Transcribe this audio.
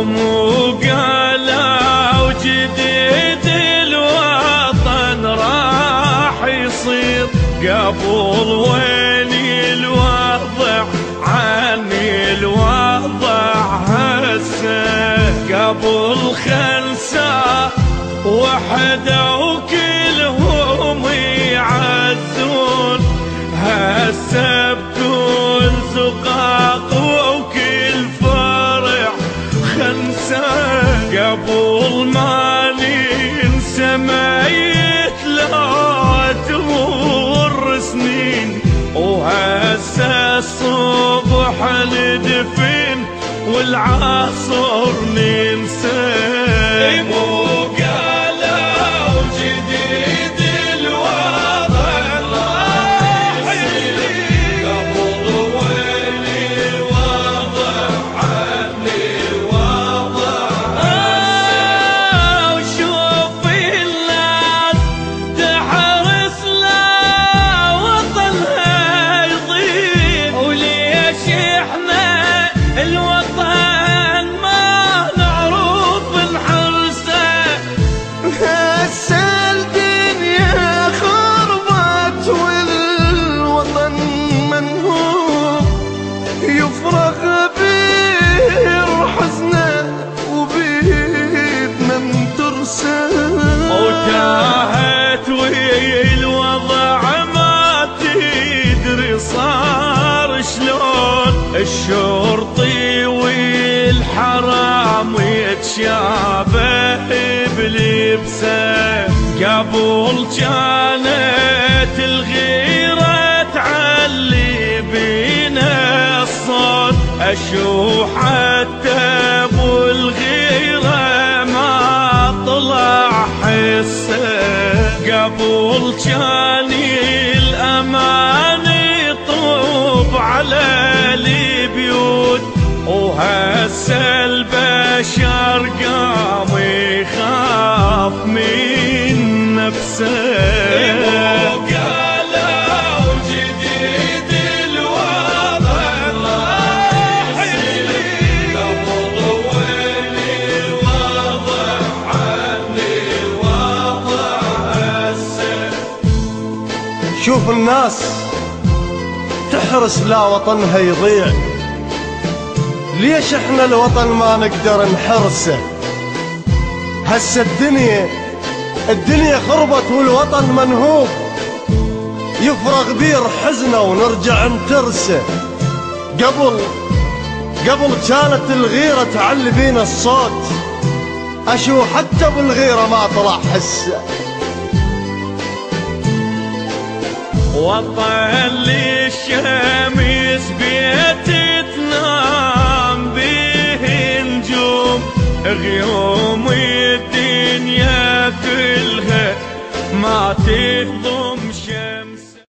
هم قالوا جديد الوطن راح يصير، قبل وين الوضع عني الوضع هسه، قبل خمسة وحدة وكلهم يعزون، هسه بكل زقاق وكل فرح خمسة، قبل ما ننسى ميت لا تمر سنين، وهسه الصبح ندفن والعصر ننسى. وتاهت والوضع ما تدري صار شلون، الشرطي والحرام يتشابه بلبسه، قبل كانت الغيرة تعلي بينا الصوت، اشوف حتى ابو الغيرة ما طلع حسه، قبل كان الأمان يطوب على البيوت، وهسه البشر قام يخاف من نفسه. شوف الناس تحرس لا وطنها يضيع، ليش احنا الوطن ما نقدر نحرسه؟ هسه الدنيا خربت والوطن منهوب، يفرغ بير حزنه ونرجع نترسه، قبل كانت الغيرة تعلي بينا الصوت، اشو حتى بالغيرة ما طلع حسه. وطن للشمس بيت تنام به نجوم، غيوم الدنيا كلها ما تهضم